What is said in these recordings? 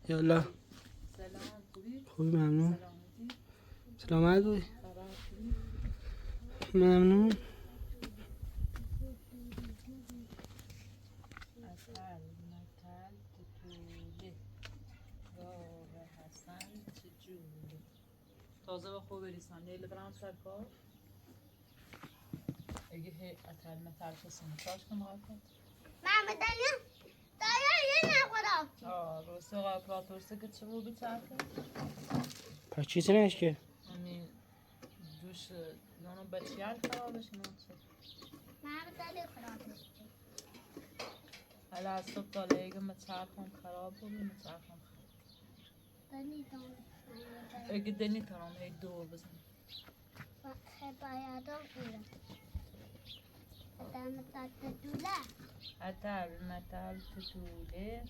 یالا سلام خوبی؟ خوبی ممنون سلامتی؟ سلامت بودی خبر خوبی؟ ممنون اصل مطل تطوله گاو حسن چجوله تازه با خوب بریسن لیل برام سر کار اگه هی اصل مطل کسی نتاش کنم غلطه ماما دایا یه نخورم روسه اپراتورسه که چه بود بیچارته پس چیزی نیست که همین دوش نونو بچیال خرابش نونسه ماما دایا خورم حالا از صبح تا لیگه مچرخم خراب بود مچرخم خراب دانی دون اگه دنی ترام هی دور بزن باید بگیرم دم تات دوله اصل مطل تطوله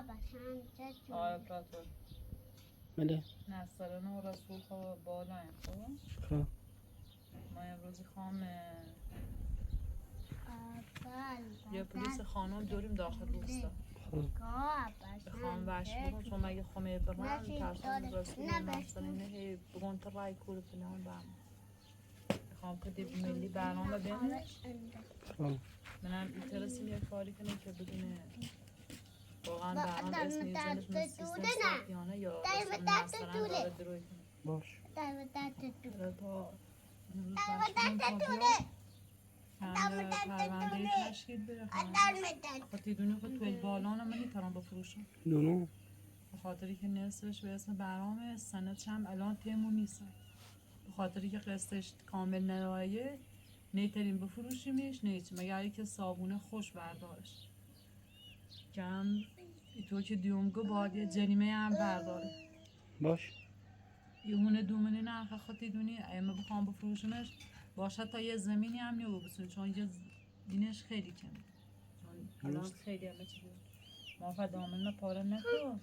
باشن چه اپراتور بله نصران و رسول خب بالا این خب خب ما امروزی خام اول یه پلیس خانم داریم داخل روستا خب بخوام وش بگم چون مگه خامه برن ترسان رسول نصرانه هی بگن تا رای کور فلان بام بخوام که دیب ملی برنامه بینه خب منم اینترسی یه کاری کنه که بدونه واقعا برنامه اسم نیزنش مثل سیستم ساختیانه یا رسول نصران داره دروی کنه باش دم تات دوله حالا تا امروز وش بگم تا بیاد پرونده تشکیل بده خاطی دونی خود توی بالان من نیترم بفروشم دونو به خاطری که نصفش به اسم برنامه سنتش هم الان تیمون نیستن به خاطری که قسطش کامل نرایه نیترین بفروشیمش نیچه مگر که صابونه خوش بردارش کم ایطور که دیومگو باید یه جریمه هم برداره باش یهونه دومنی نرخ خاطی دونی ایمه بخوام بفروشمش باشد تا یه زمینی هم نیو بسونه چون یه اینش خیلی کمه چون الان خیلی همه چی بود ما دامن پاره نکن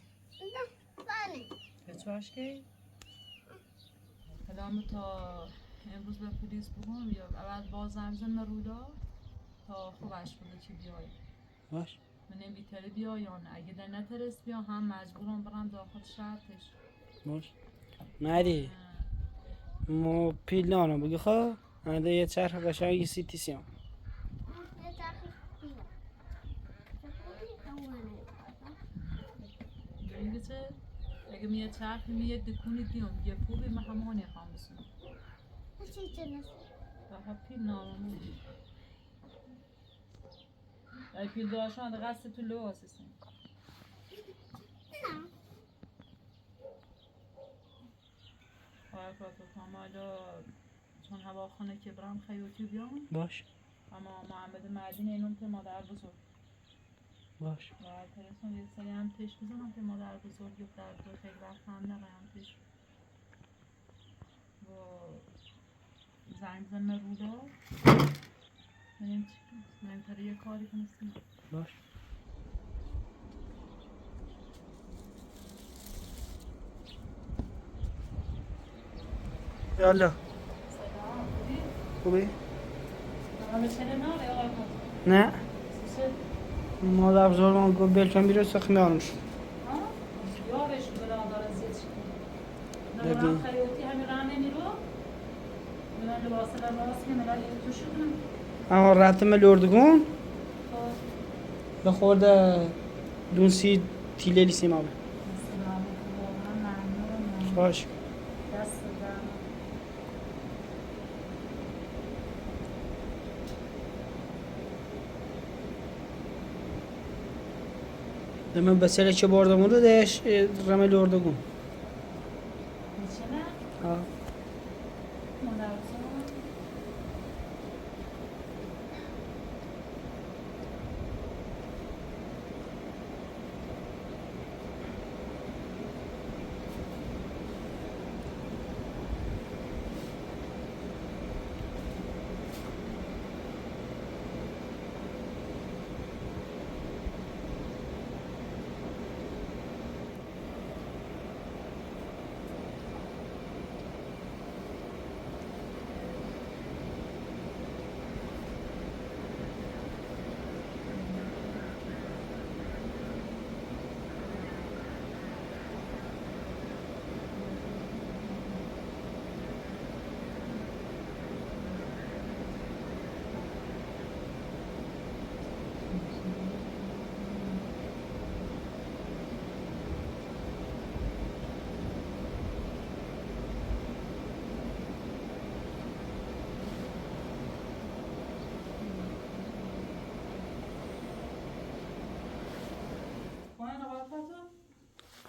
بانی به چاش که حالا تا امروز به پلیس بگم یا اول بازم زن رودا تا خوبش بوده که بیای باش من بیتره بیا یا نه اگه در نترس بیا هم مجبورم برم داخل شرطش باش مری مو پیلانو بگی خب هنده یه چرخ قشنگ سیتی سیام یه دقیق بیا چه خوبی میگه چه اگه میاد چرخ میاد دکونی دیوم یه پوبی من همانی خوام بسونم چی چنس daha pil namamı. Ay pil doğaşan da gazete türlü o sesin. نه Ay prato tamalo چون هواخانه که برام خیاطی بیام باش اما محمد مردین اینم که مادر بزرگ باش و ترسم یه سری هم تش بزنم که مادر بزرگ دختر بزرگ خیلی وقت هم نقیم تش و زنگ زن رودا من تره یه کاری کنستیم باش یالا سلام خوبی؟ همه چنه ناره آقای نه چه مادر بزرگم گفت بلکن بیرو سخمی آرمش یارش برادر عزیز ببین. نمرم خیاطی همین راه نمیرو من لباس لباس که ملال تو شدم اما رفتم لردگون بخورده دونسی تیله لیسی ما سلام ممنون باش دست دارم من بسیاری که بردم رو دهش رمه لردگون میچنه آه مادرزان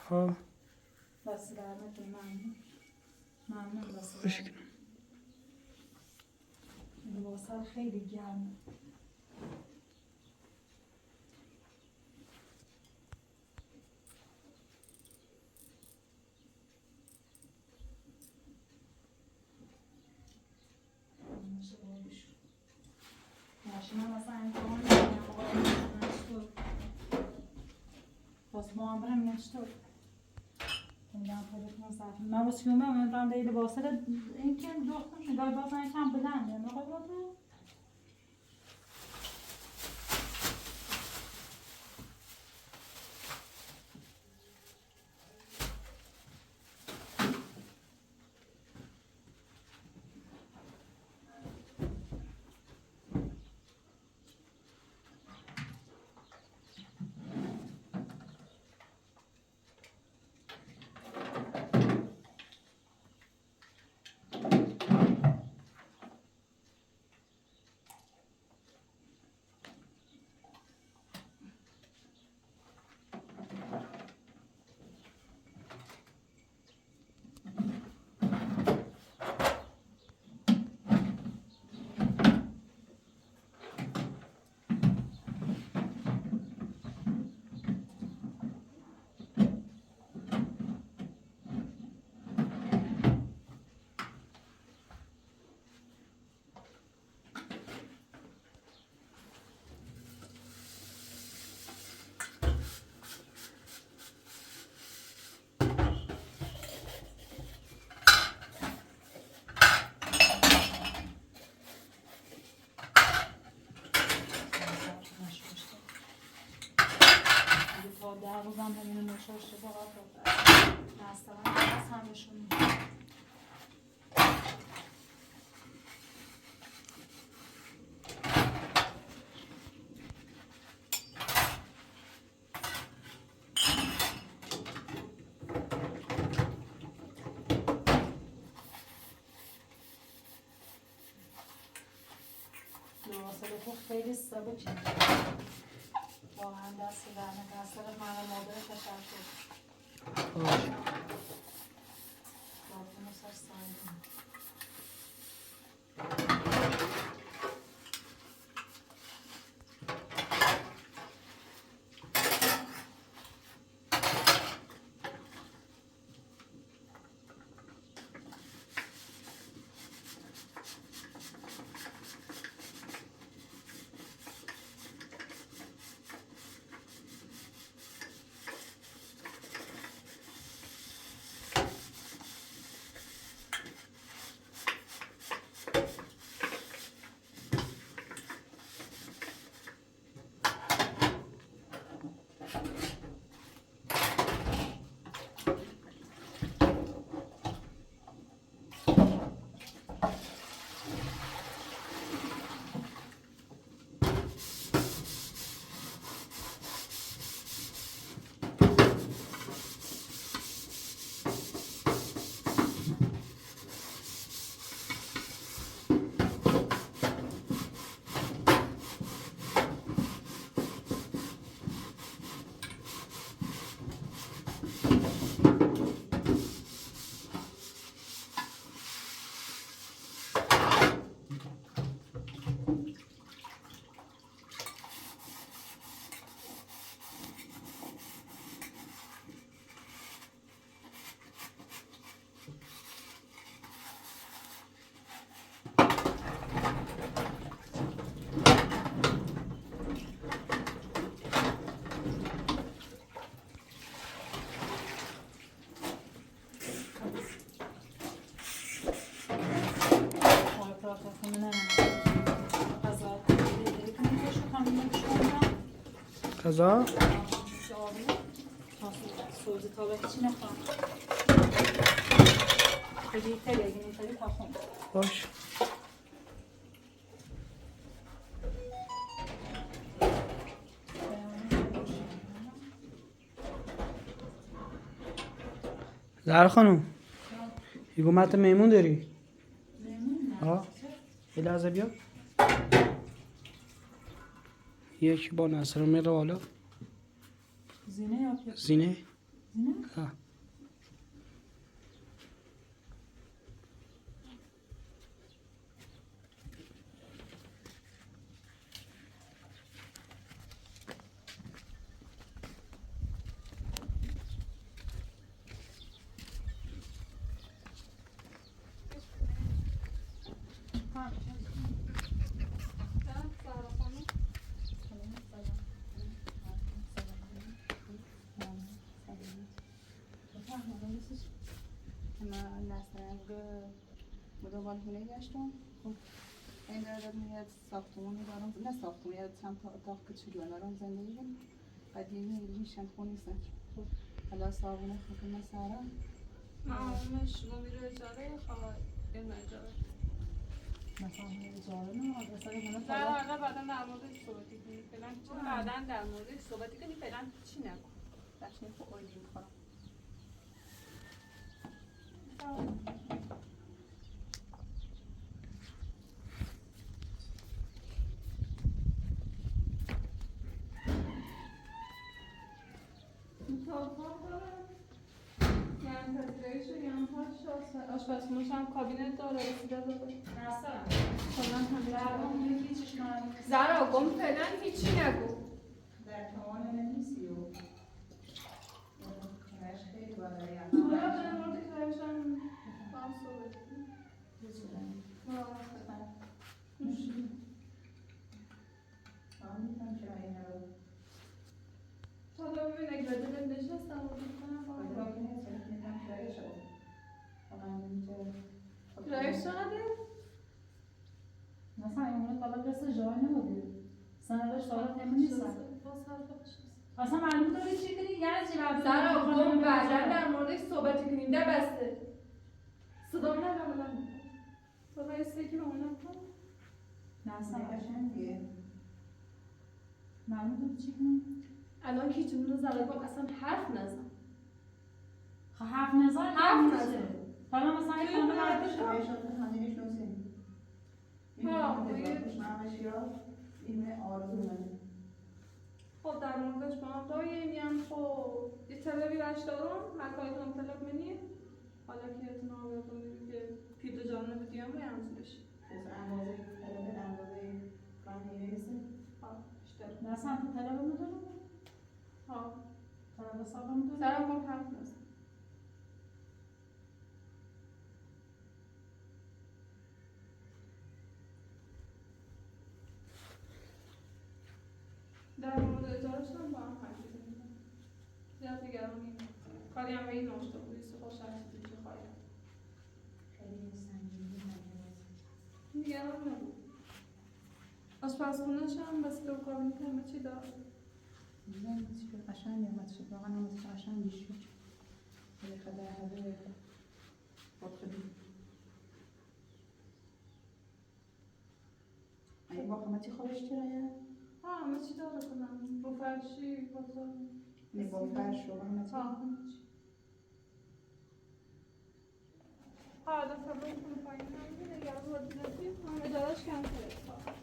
خب دست در نکنه. ممنون دست خوش در کنم. لباسا خیلی گرمه. ماشینم اصلا امتحان نمیدونم باز معامرم نشتر میگم خودتون صرف من باز کیومه من دارم دیگه لباسه این که دختر نگاه بازن یکم بلنده نگاه بازن تا 10 روزم همینو نشاشته فقط دستم هست همشون لباسه تو خیلی سبکه واقعا دست درنه دست من و مادر تشکر باش باقی سر سایدیم غذا سوزی تا به چی نخوام خیلی تری اگه نیتری تا خون باش زهرا خانم یه گمت میمون داری؟ ها یه لحظه بیا یکی با نصر میره بالا زینه یا زینه؟ زینه؟ ها دنبال خونه گشتم. خب این دارد میاد ساختمانی دارم، نه ساختمانی، یاد چند تا اتاق کوچولو دارم زندگی قدیمی میشن خونی سن. خب حالا صابونه خونه سارا معاملش رو میره اجاره خواهد این اجاره مثلا اجاره نه آدرس های خونه نه حالا بعدا در موردش صحبتی کنی فعلا چون بعدا در موردش صحبتی کنی فعلا چی نکن داشتیم خب اویلی میخورم. آشپزخونه‌ش هم کابینت داره رسیده داره زرا گم فعلا هیچی نگو در توان نمیسی و کنش خیلی بالایی حالا در مورد کارش هم با هم صحبت کنیم حالا ببین اگه به دلت نشستم و کرایش چقدره؟ مثلا اون طالب رسه جای نبوده سنش طالب نمی‌نیسن اصلا معلوم داری چی کنی یعنی چی بعد زرا گم بعدا در موردش صحبت کنیم ده بسته صدام نبرم تو رئیسه که به اونم کن نه اصلا معلوم داری چی کنی الان که هیچمون زرا گم اصلا حرف نزن خب حرف نزن حرف نزن حالا مثلا یک خانه برداشت خب در موردش با هم داییم خب یه طلبی برش دارم مکایی کنم طلب منی حالا که اتنا بکنیم که پیدا جانه بدیم و ینزلش نه اصلا تو طلب میدونم ها طلب حساب میدونم سرم کن حرف نزن در مورد اجارش هم با هم حرف بزنیم زیاد دیگران این کاری هم به این ناشته بودی خوش هستی چه خواهی دیگران نبود آشپزخونه‌ش هم بس دو کابینت همه چی داره قشنگ اومد شد واقعا اومد قشنگی شد خیلی خیلی این با قیمتی خودش چرایه؟ ها همه چی داره کنم با فرشی بازار این با فرش و قیمتی؟ ها همه چی ها دا سبایی کنم پایین هم میده یا رو بودی هم ادارش کم کرد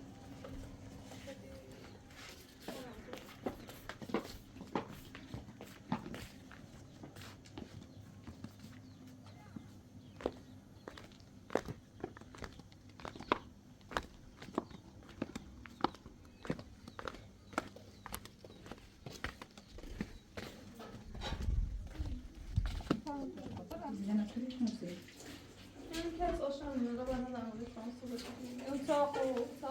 این که از آشان میده باید نموده فرانسو بکنیم اون اتاق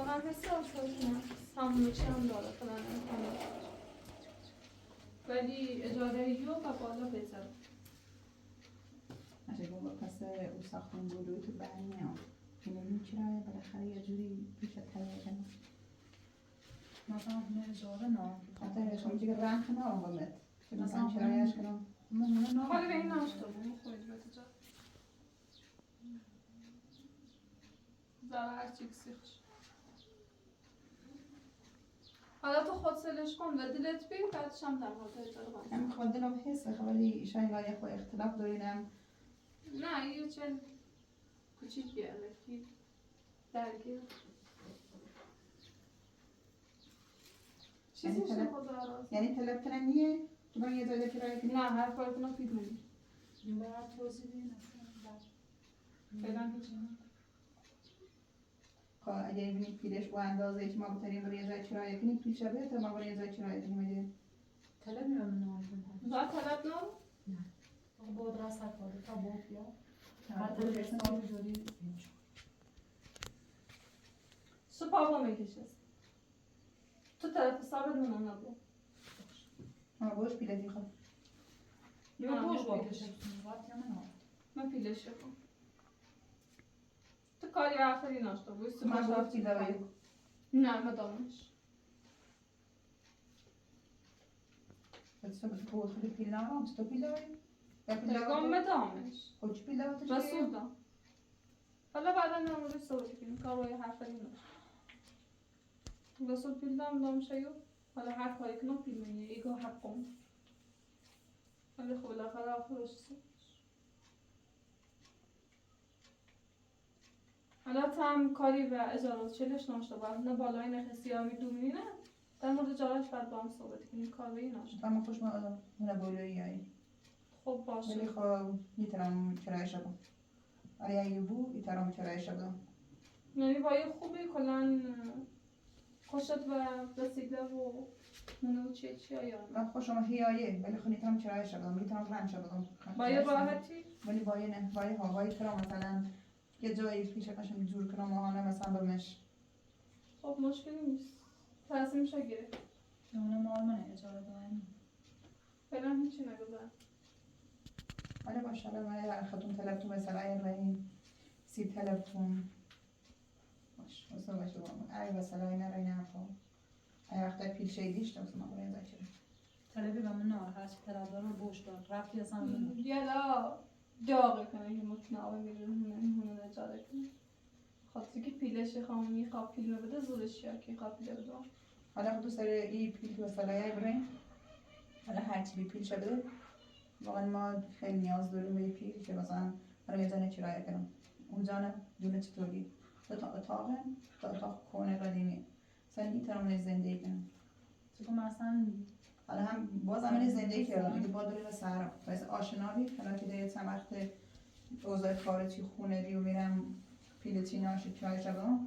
هم حسی آشپزخونه همونو چی هم داره فلان امکانه ولی اجاره یو و بالا بهتره نشه گفت پس او ساختمون بودوی تو برمی هم اینه چرایه بالاخره یه جوری پیش تایه کنم مثلا خونه اجاره نه خاطرش هم چیگه رنگ کنه آقامت که مثلا چرایش کنم حالی به این ناشته بود خواهید به تجا زره هر چی کسیخش حالا تو خود سلش کن و دلت بی بعدش هم در مورد اجاره باید هم خود دلم حسه ولی شاید یه خود اختلاف دارینم نه یه چند کوچیکیه الکی درگیر چیزیش یعنی نخواد آراز یعنی طلب کنن نیه؟ تو من یه جای کرایه کنی؟ نه هر کاری کنم پیل منی. این باید توضیح بدین اصلا فعلا هیچی. خب اگه ببینید پیلش با اندازه که ما بتونیم برای یه جای کرایه کنیم پیل شبه تا ما برای یه جای کرایه کنیم اگه طلب میرم نام کنم زاد طلب نام؟ بود راست کرده تا بود بیا هر هر طلب طرف حساب جوری سپاوا میکشه. تو طرف ثابت منم نبود. باش پیلتی خواهد یا نه، بوش ما با پیلش. کشم وقتی من من پیلش کنم. تو کاری آخری نشده بود. من باید پیل دوایی نه مدامش. بس بود خیلی پیل نمام تو پیل دوایی؟ یا پیل تلگام دوایی؟ مدامش. خب چی پیل دوایی رسول دام. حالا بعدا نموده صحبت کنیم کارای حرفی نشد. رسول پیل دام شیو. حالا هر کاری کنم پیل منی. ایگو حقم. ولی خب بالاخره آخرش شد. حالا هم کاری و اجارات چلش نشده باید نه بالای نه خسیامی دومی نه. در مورد جارش بعد با هم صحبت کنیم کاری نشد. اما خوش ما اون بولایی هایی خب باشه. ولی خب میتونم کرایه شدم اگه بو میتونم کرایه شدم یعنی با یه خوبی کلن کشت و رسیده و مونه و چی یا من خوشم هیایه ولی خب میتونم کرایه شدم میتونم رنگ شدم با یه راحتی ولی بایه نه بایه هوایی کنم مثلا یه جایی پیش قشنگ جور کنم ماهانه مثلا بمش خب مشکلی نیست تصمیمشو گرفت اون مال منه اجاره دارم فعلا هیچی نگذار ولی باشه الان من در خدمت تلفن مثلا این 30 تلفن باش واسه باشه ای مثلا اینا رو اینا خب ای وقتا پیل شیدیش تو مثلا برای ذکر طلبی و من نه هر چی طلب دارم بوش دارم رفتی اصلا من یالا داغ کنه که متناوب میره هونه اجاره کنه خاطر که پیلش خامونی خواب پیل رو بده زورش یا که خواب پیل بده حالا دوست داره این پیل که مثلا ای بریم حالا هر چی پیل شه بده واقعا ما خیلی نیاز داریم به پیل که مثلا برای زن کرایه کنم اونجا نه دونه چطوری تا اتاقه تا اتاق کونه قدیمی مثلا این ترامون زندگی کنم چون مثلا حالا هم باز همین زندگی کردم اگه با دلیل سهرم مثل آشنایی حالا که دیگه چند وقت اوضاع خارجی خونه دیو میرم پیل چیناش چای شبم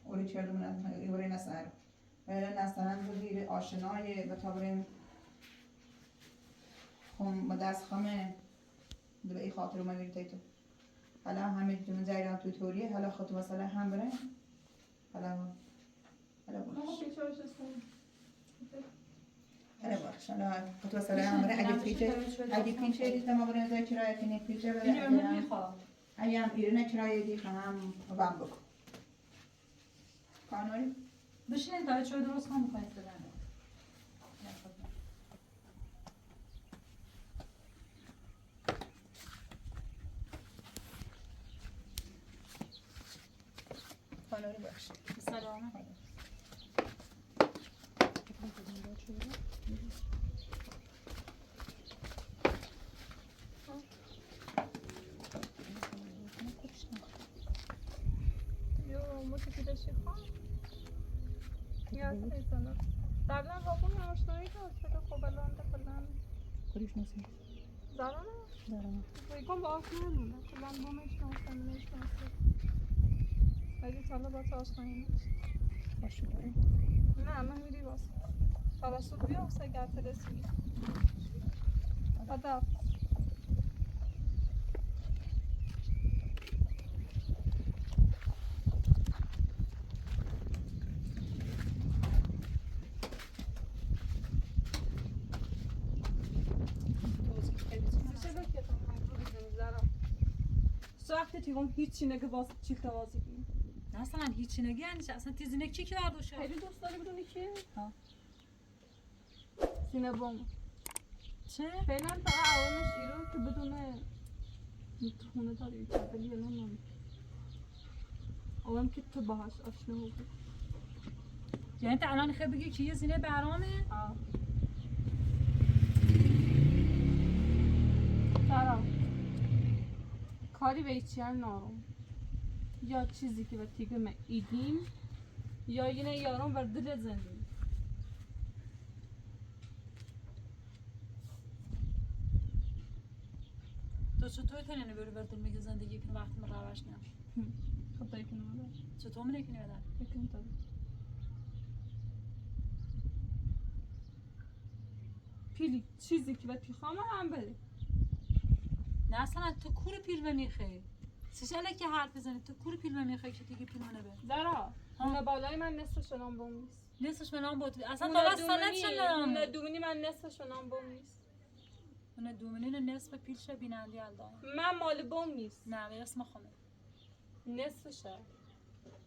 اولی کردم من ایوری نسر ولی مثلا بگیر آشنای و تا بریم خم دست خمه به این خاطر ما میرته تو حالا همه جمع جایران تو توریه حالا خود مثلا هم بریم حالا باش باش حالا خود مثلا هم بریم اگه پیچه دیدم ما بریم زای کرایه کنی پیچه بره اینو من میخوام اگه هم ایرونه کرایه دی هم بام بکن کانوری بشینید تا چای درست کنم میخواید بدن کانوری باش سلام یا متفیدشی خواه یا ایزانا قبلا با اون آشنایی داشت که خب الان کلا خودش نسی زارا نه بگم با آشنا نمونه کلا با میشناسم ولی تا حالا با تو آشنایی نیست باشه نه من میری واسه توسط بیا واسه گرت رسیدی خدا وقتی تیغم هیچی نگه واسه چی توازی کنی نه اصلا هیچی نگی یعنی اصلا تیزینه کی که بردوشه خیلی دوست داری بدونی کی؟ ها. سینه بوم چه؟ فعلا فقط اولش ایران که بدونه تو خونه داری چه ولی الان نمی اولم که تو باهاش آشنا بودی یعنی تا الان خیلی بگی که یه زینه برامه؟ سارا کاری به ایچی هم نارم یا چیزی که به تیگه من ایدیم یا اینه یارم بر دل زندگی تو چطور تنینه بری بردن میگه زندگی کن وقتی من روش نیم خب دایی کنم آره چطور میره کنی بدن بکنم تازه پیلی چیزی که باید پیخوامه هم بده نه اصلا تو کور پیل میخه سیشاله که حرف بزنی تو کور پیل میخه که دیگه پیل منه به زارا اون بالای من نصفش نام بوم نیست نصفش منام بود اصلا تا سنت چه اون نام دومینی من نصفش نام بوم نیست اون دومینین نصف پیلش بینندی الان من مال بوم نیست نه به اسم خونه نصفشه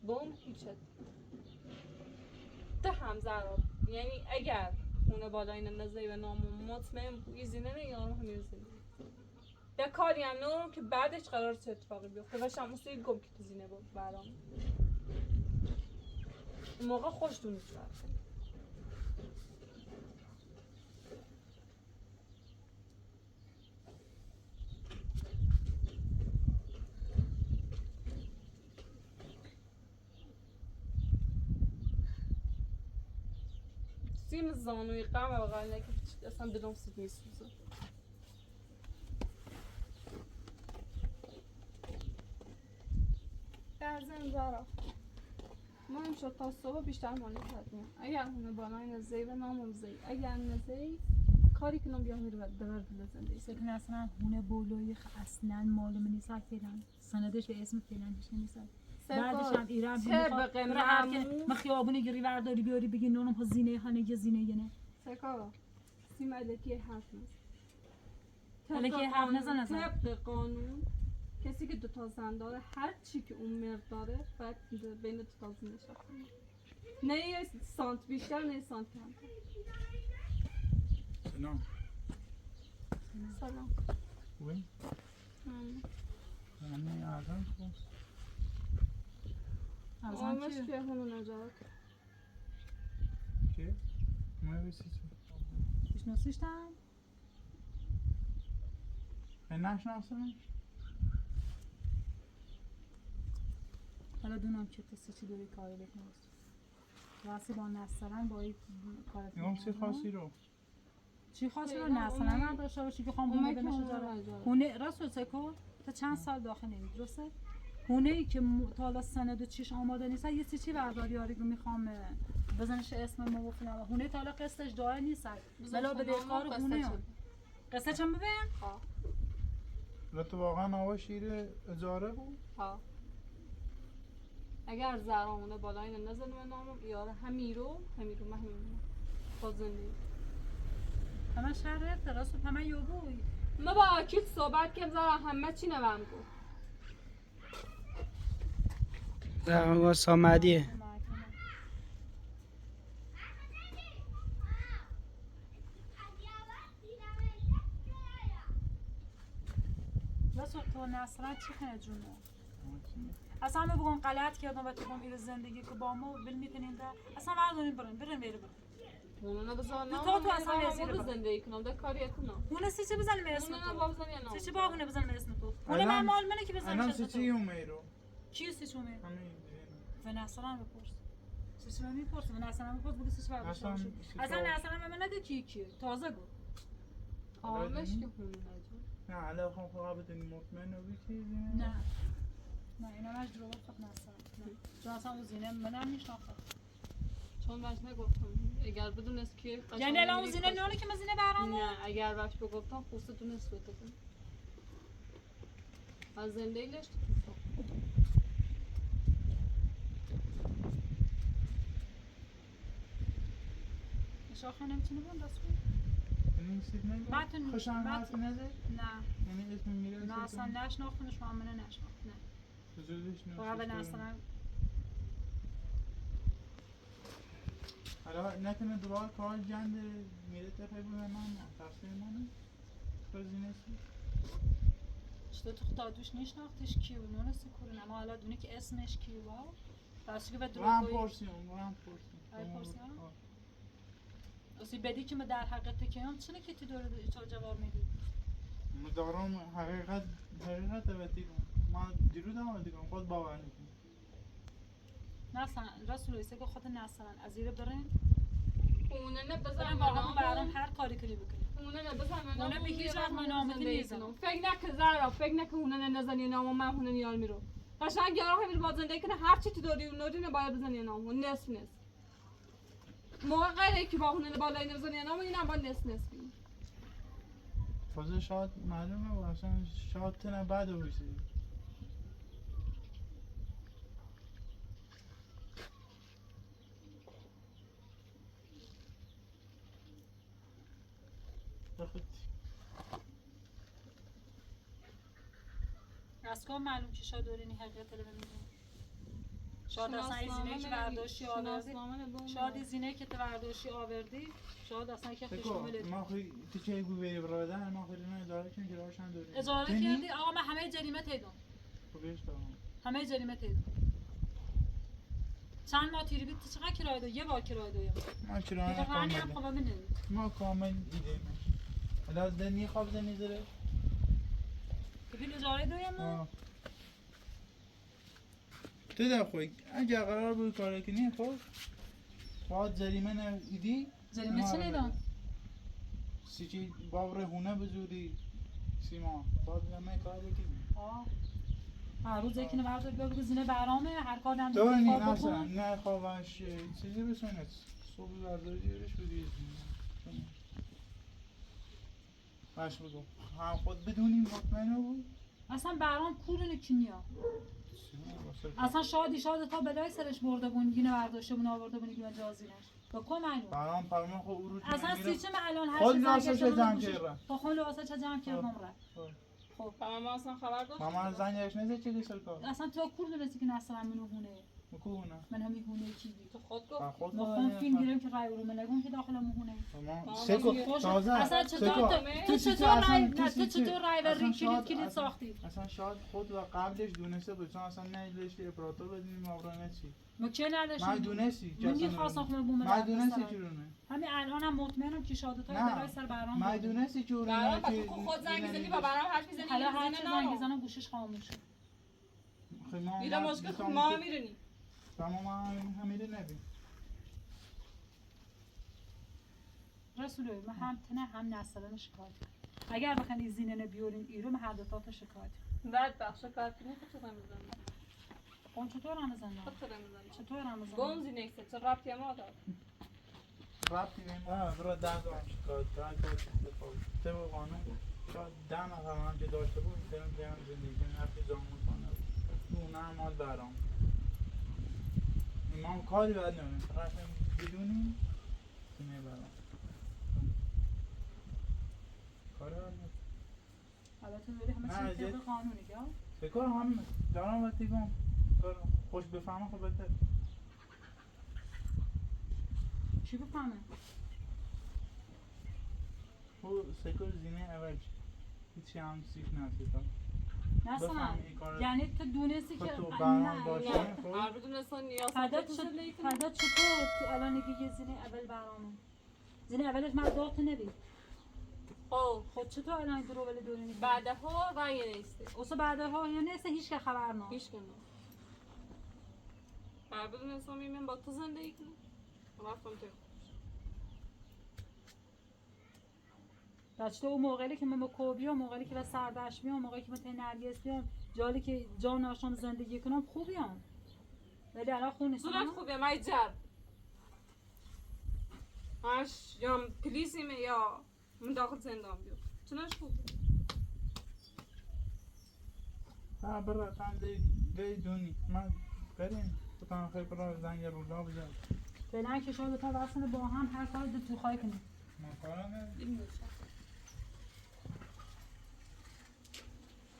بوم هیچه ده هم زارا یعنی اگر اون بالای نزدی و نام مطمئن ایزینه نه یارو همین زندگی ده کاری هم نورم که بعدش قرار چه اتفاقی بیفته و شموسی گم که تو زینه بود برام اون موقع خوش دونیش برد سیم زانوی قم و بغل نکه اصلا دلم سید میسوزه در زن زارا ما امشب تا صبح بیشتر مالی کردیم اگر همه بالای نزدی و نامم زی اگر نزدی کاری کنم بیام میره در دل زندگی سکن اصلا هونه بولوی اصلا معلومه نیست فعلا سندش به اسم فعلا هیچ نیست بعدش هم ایران طبق معمول ما خیابونی گری ورداری بیاری بگی نونم ها زینه هنه زینه نه سکا سیم علکی حرف نیست علکی حرف نزن طبق قانون کسی که دوتا زن داره هر چی که اون مرد داره باید بین دوتا زن نشسته نه یه سانت بیشتر نه یه سانت کمتر سلام سلام خوبی؟ من آدم خوب آمش که همون نجات که؟ ما بیسی چون بشناسیشتن؟ این نشناسمش؟ حالا دونم که تو چی دوری کاری بکنی واسه با نسترن با این کارت میگم چی خاصی رو؟ چی خاصی رو نسترن هم داشته باشی که خواهم هونه بنشه داره هونه راست سکو تا چند سال داخل نمید درسته؟ هونه ای که تا حالا سند و چیش آماده نیست یه چی برداری یاری رو میخوام بزنش اسم ما و فلان هونه تا حالا قسطش داره نیست بلا بده کار هونه قسطش هم ببین؟ ها لطفا واقعا آوا شیر اجاره بود؟ ها اگر زرامونه بالای نزد من نامم یاره همیرو من همین با زندگی همه شهر راست همه یوبوی ما با اکید صحبت کم زارا همه چی نوام گو و سامدیه راست تو نصرت چی کنه جونه اصلا ما بگم غلط کردم و تو بگم این زندگی که با ما بل میکنیم ده اصلا برداریم برن میره اونو بزن تو اصلا رو زندگی کنم ده کاری کنم اونه سی بزنیم اسم اونو تو بزن یا نه سی با اونه بزنیم اسم تو اونه من مال منه که بزنیم الان سی اومه رو؟ چی سی چومه همین و نصران بپرس سی من میپرسم و نصران بپرس بگو سی برداشته اصلا باشی اصلا نصران من نگه کی تازه گو آمش که خونه نجون نه الان خواهم فقط بدونی مطمئن رو بیچیزی نه اینا مش دروغ خود نصران چون اصلا اون زینه منم میشناخته چون بهش نگفتم اگر بدونست که یعنی الان اون زینه نونه که من زینه برام نه اگر بهش بگفتم خوسته دونست بده از زندگی لشت شاخه نمیتونه بون دست کن یعنی سید نگو؟ متن خوشم حرف نزد؟ نه یعنی اسم میره نه اصلا نشناختنش معامله نشناخت نه بزرگش فقط به نصران حالا نکنه دوباره کار جند میره تپه بودن من تفسیر منه بزینه سی چطور تو دادوش نشناختش کیو نونه سکورن اما حالا دونه که اسمش کیو درسته که به رو هم دروغ پرسیم اصلی بدی که ما در حقیقت که هم چنه که تو داره چرا جواب میدی مدارم حقیقت و دیگم ما دیرو دارم دیگم خود باور نکنم نصران رسول ایسه که خود نصران از ایره برن اونه نه برن بزن واقعا برام هر کاری کنی بکنی اونه نبزن اونه به هیچ وقت من نامت نیزنم. فکر نکن زهرا، فکر نکن اونه نزنی نام من اونه نیال میرو. قشنگ یارو همین با زندگی کنه هر چی تو داری اون نوری نباید بزنی نام اون نصف نصف. موقعی که با اونه بالای نبزنی نام اینم با نصف نصف. تازه شاید معلومه و اصلا شاید تنه بعد بایستی. بخواد از کام معلوم که شاد دورینی حقیقت رو ببینیم. شاد اصلا ایزینه که برداشتی آوردی. شاد ایزینه که تو برداشتی آوردی. شاد اصلا که خوش نمی‌لید. ما خوی تو چه گو بری برادر ما خوی نه اداره کن که روشن داری. اجاره کردی آقا من همه جریمه تیدم. خوبیش دارم. همه جریمه تیدم. چند ماه تیری بیت چقدر کرایه دو؟ یه بار کرایه دو. ما کرایه کامل. ما کامل دیدیم. الان دنی خواب زنی زره. ببین اجاره دویم ما. تو در خوی اگه قرار بود کار کنی خب باید جریمه نمیدی. جریمه چه نیدم؟ سیچی باور هونه بزودی سیما باید همه کار بکنی. هر روز یکی نبرد بگو زینه برامه هر کار هم دور نی نسا نه خوابش چیزی بسونید صبح برداری جورش بودی باش بگو هم خود بدونیم مطمئنه بود اصلا برام کورونه کنیا اصلا شادی تا بلای سرش برده بون گینه برداشته بون آورده بون گینه جازینش با کم معلوم برام پرمان خود اروج اصلا سیچه من الان هر خود چیز لاسه چه جمع کردم خود لاسه چه جمع کردم را خب ما اصلا خبر داشت ماما زنگش نزد چه کسل کار اصلا تو کور دونستی که نسلم منو هونه مکونه من همین هونه چیزی تو خود گفت خود ما فیلم گیریم که رای رو ملگون که داخل مهونه سکو تازه اصلا چطور رای و ری کلید ساختی اصلا شاید خود و قبلش دونسته بود چون اصلا نهیدش اپراتور بدیم مابرانه چی ما که نداشتیم من دونستی من میخواستم خونه بومه من دونستی چرونه همین الانم مطمئنم که شادتا برای سر برام من دونستی چرونه که خود زنگ زنی با برام حرف میزنی حالا هر چه زنگ بزنم گوشش خاموشه دیده مشکل ما میرنی ما همیره نبیم رسوله من هم تنه هم نسلن شکایت اگر بخوانی زینه بیورین ایرو من هر دو تا شکایت بعد بخش کار کنی چطور میزنم اون چطور هم بزنم چطور هم بزنم گم زینه است چه رابطه ما داره رابطی بیم برای 10 دارم شکایت دارم طبق قانون شاید 10 نفر هم که داشته بود برم بیان زندگی کنیم حرفی زامون کنه اون هم مال برام ما هم کاری باید نمیم فقط بدونیم کنه برام کاری باید نمیم البته داری همه چیز طبق قانونی که بکار هم دارم باید دیگم خوش بفهمه خب بهتر چی بفهمه؟ او سکر زینه اول هیچی هم سیف نسید مثلا یعنی تو دونستی که تو برام باشه هر دونستان نیاز فدا چطور تو الان نگی یه زینه اول برامه زینه اولش من داغت نبید خود چطور الان درو ولی دوری نیست بعدها رای نیسته اوسا بعدها یا نیسته هیچ که خبر نه هیچ که نه هر دونستان میمیم با تو زندگی کنم رفتم تو بچه اون موقعی که من با کوبیام موقعی که با سردش میام موقعی که من تا نرگس بیام جالی که جان آشام زندگی کنم خوبیام ولی الان خون نیست صورت خوبه من جر هاش یا پلیسیم یا من داخل زندان بیام چنانش خوبه ها برای تن دی دونی من بریم بطن خیلی برای زنگ رولا بجرد فعلا که شما دوتا وصل با هم هر کار دو تو خواهی کنید ما کارا نداریم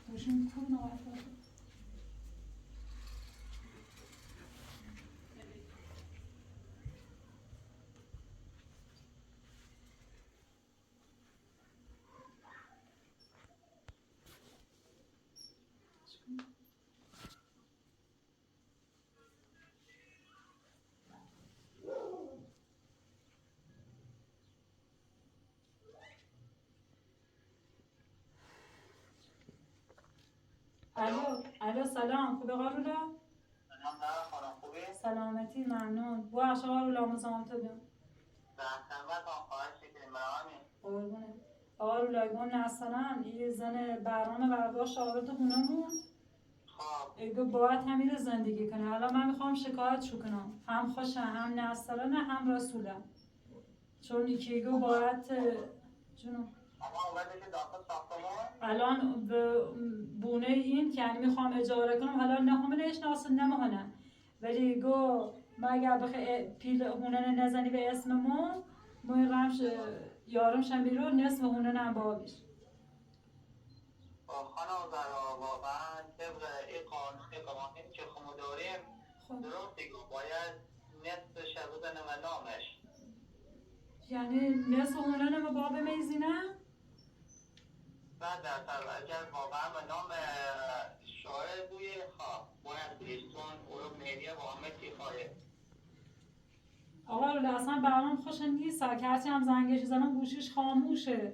باشون خوب نوارد الو سلام خوبه قارولا؟ سلام دارم خانم خوبه؟ سلامتی ممنون با عشق قارولا مزامم تو بیام زحمت با خواهش شکریم برای قربونه آقا رولاگون مثلا یه زن برنامه برداشت آورد خونمون خب اگه باید همین زندگی کنه. حالا من میخوام شکایت شو کنم، هم خوشم هم نسترانه هم رسولم، چون یکیگو باید جونم اما اومده که داخل ساختمان الان به بونه این که یعنی میخوام اجاره کنم، حالا نه همه نشناسن نه مهنه، ولی گو ما اگر بخواه پیل هونن نزنی به اسم ما رمش یارم شم بیرون نصف هونن هم بابیش. خانم زرا واقعا طبق این قوانین که خمو داریم خب درسته که باید نصفش بزنه و نامش یعنی نصف هونن ما باب میزینه؟ 100% اگر واقعا به نام شاعر بوی خواه باید بریستون او رو مهریه با همه تیخواهه آقا رو اصلا برام خوش نیست که هرچی هم زنگش زنم گوشیش خاموشه،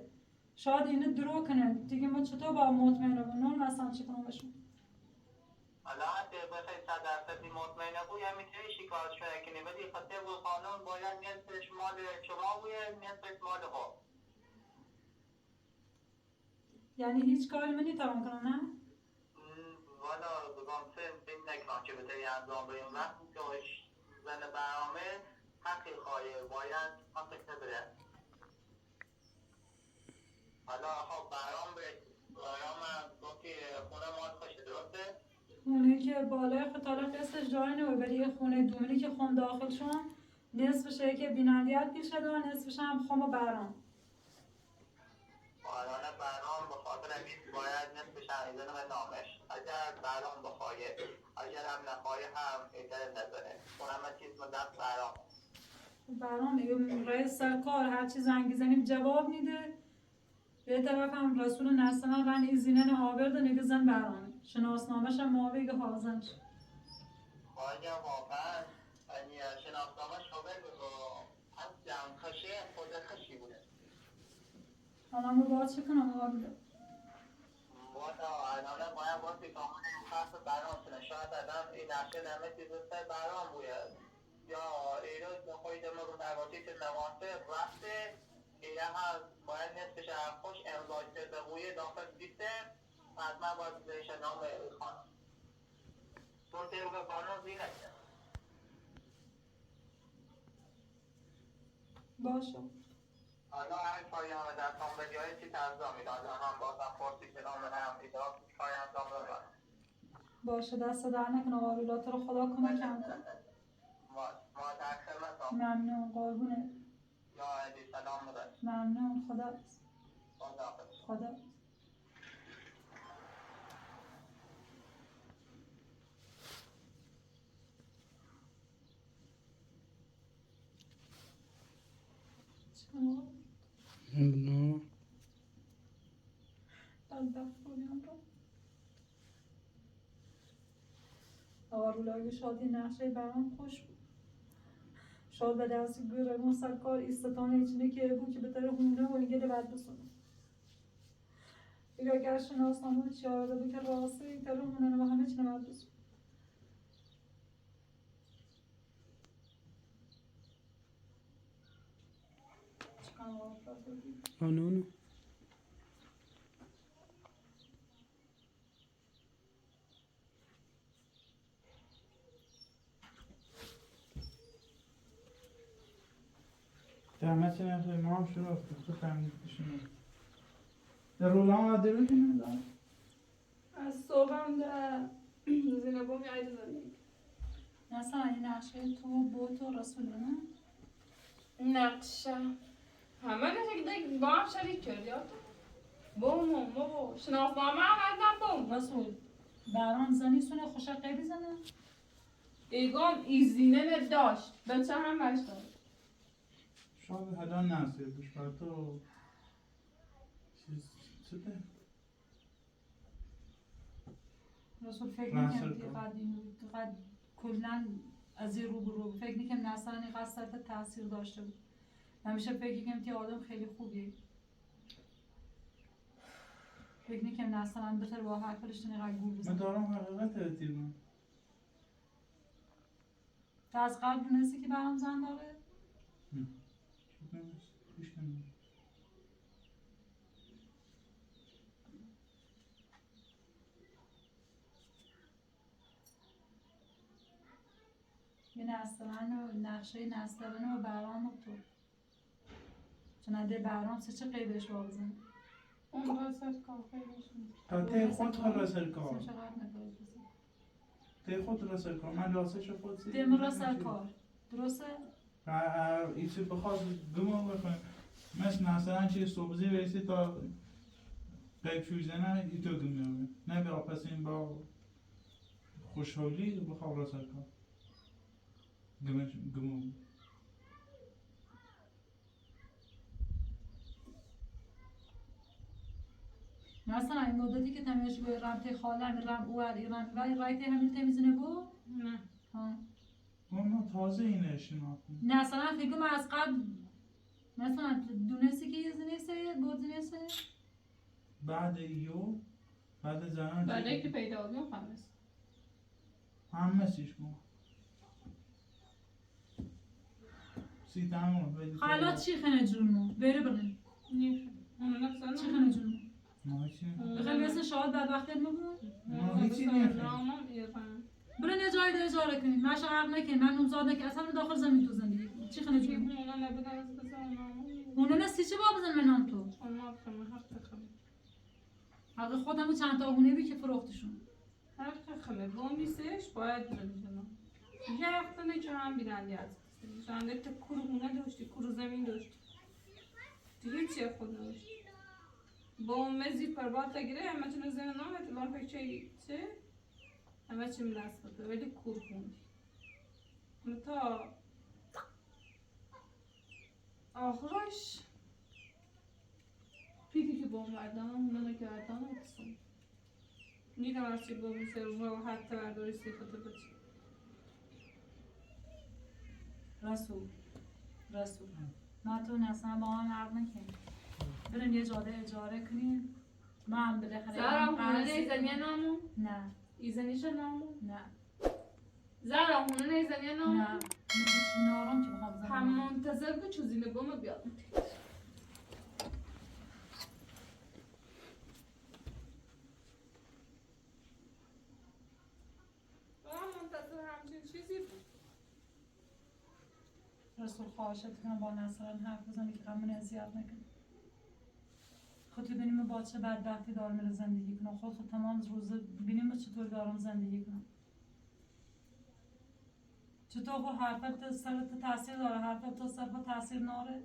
شاید اینو درو کنه دیگه. ما چطور با مطمئنه و نون مثلا چی کنم بشون؟ حالا اگه بخوای 100% مطمئنه بوی هم میتونی شکایت شده کنی ولی خطه بود قانون باید نصفش مال شما بوی نصفش مال ها یعنی هیچ کاری من نمیتونم کنم نه؟ والا بگم فیلم نکنم که بتایی انجام بریم وقتی که زن برنامه حقی خواهی باید حقی بده حالا خب برام گفت که خونه مال خوشه درسته؟ خونه که بالای خطاله قصدش جای نوی ولی یه خونه دومینی که خون داخل شون نصفشه که بینندیت پیش دار نصفش هم خون و برام. الان برام به خاطر این باید نصفش هم ایزنه به نامش اگر برام بخواهی اگر هم نخواهی هم ایزنه نزنه اون همه چیز مدت برام برام دیگه رئیس سرکار هرچی زنگی زنیم جواب میده، به طرف هم رسول نسنا رن ایزینن آورده نگه زن برامه شناسنامش هم معاویه حاضن شد. باید واقعا شناسنامه شامل بگو از جمع خشه خود خشی بوده حالا ما باید چه کنم آقا بیده؟ والا الان باید باید که همون این خاص برام شده شاید الان این نقشه نمه چیز سر برام بوید یا ایروز نخواهید ما رو نواتی که نواسه رفته ایره هم باید نصفش هم خوش امضای شده بوید داخل بیسته حتما باید بزنش نام خانم چون طبق قانون زینه باشه حالا هر کاری هم در کامبلی های چی تنظام میدن هم بازم پرسی که نام هم ایدار کاری انجام دادن باشه دست در نکن آقا رولا تو رو خدا کمکم کن. ما در خدمت هم ممنون قربونه. یا علی سلام مدد ممنون خدا خدا. نه آرولاگه شادی نقشه برام خوش بود. شاد به دستی گره اون سرکار ایستان ایچینه که بود که بتره هونه و اینگه ده بد بسونه. اگر اگر شناسنامه چی آرده بود که راسته این تره هونه نمه همه چینه بد بسونه. قانون همه چی نفسه ما هم شروع کنیم تو فهمید بشونه در رولان عادی بکنیم از صبحم در زینبو میایده زندگی مثلا این نقشه تو بوت و رسول نه؟ نقشه همه نشه که دیگه با هم شریک کرد یاد بابا شناسنامه هم از بوم رسول برام زنی سونه خوشه قیبی زنه؟ ایگام ایزینه داشت بچه هم بش داشت شاید حالا نصیر بش بر تو چیز چه ده؟ رسول فکر نصر نکنم که کن. قد کلن از این رو برو فکر نکنم نصران این قصد تاثیر داشته بود. همیشه فکر کنم که آدم خیلی خوبیه. فکر نکنم نصران بتر با حرفش نقدر گول من بزنه. دارم حقیقت دیدم تو از قبل دونستی که برام زن داره؟ نسترن و نقشه نسترن و برام و تو چنانده برام چه قیدش بازن اون راسل کار خیلیشون ته خود خود راسل کار چقدر نگاه ته خود راسل کار من راستش خود سی دیم راسل کار درسته؟ ایچی بخواد گمان بکنه مثلا چیز صبحی برسی تا قیب شویزنه ای تو گمیابه نه به پس این با خوشحالی بخواه راسل کار گمان مثلا این مدتی که تمیش به رمت خالم رم او ایران ولی رایت همین تمیزنه بو؟ نه ها اون تازه اینه شناخت نه اصلا فکر کنم از قبل مثلا دونستی که یه زنیسه بود زنیسه بعد ایو بعد زنان بعد که پیدا آدم خمس همه سیش کن سی تمام حالا چی خنه جونمو بره برن نیخ اون نفسه چی خنه جونمو ما هیچی بخیر مثل شاید بعد وقتی نبود ما هیچی نیخه نامم ایران برن یه جایی ده اجاره کنید من شرق نکنید من نوزاد نکنید اصلا داخل زمین تو زندگی کنید چی خنه جونمو اونا نبودن از بزن نامم اونه نستی چه با بزن من نام تو اما بخمه حق خمه حق خودمو چند تا هونه بی که فروختشون حق خمه با میسش باید بزنم یه هفته نه که هم بیرن یاد جانده تا کرونه داشتی کرو زمین داشتی دیگه چیه خود داشت با مزی پربات تگیره همه چون زمین نامه تلان پکچه چه همه چی دست بده ولی کور خوندی تا آخرش پیکی که با مردم اونو نگردم اکسون نیدم از چی با میشه راحت برداری سیخته بچه رسول ما تو اصلا با هم عرض نکنیم برن یه جاده اجاره کنیم ما هم بالاخره زارا هونه نیزنیه نامون؟ نه ایزنیش نامون؟ نه زارا هونه نیزنیه نامون؟ نه من نارم که بخوام هم بزنم منتظر بود چوزینه بوم بیاد منتظر همچین چیزی بود رسول خواهشت کنم با نصران حرف بزنی که غمون اذیت نکنه خود ببینیم با چه بدبختی دارم میره زندگی کنم خود تمام روز ببینیم با چطور دارم زندگی کنم چطور خود حرفت سرت تاثیر داره حرفت تو سرت تاثیر ناره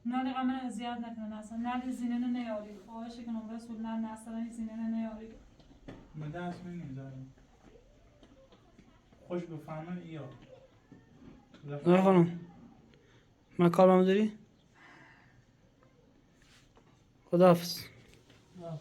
نه غمون اذیت نکنه اصلا نه زینه نیاری خواهش کنم رسول نه نصران زینه نیاری به دست می نیزاریم خوش بفهمن ایا نه خانم من کارم داری؟ خداحافظ آه.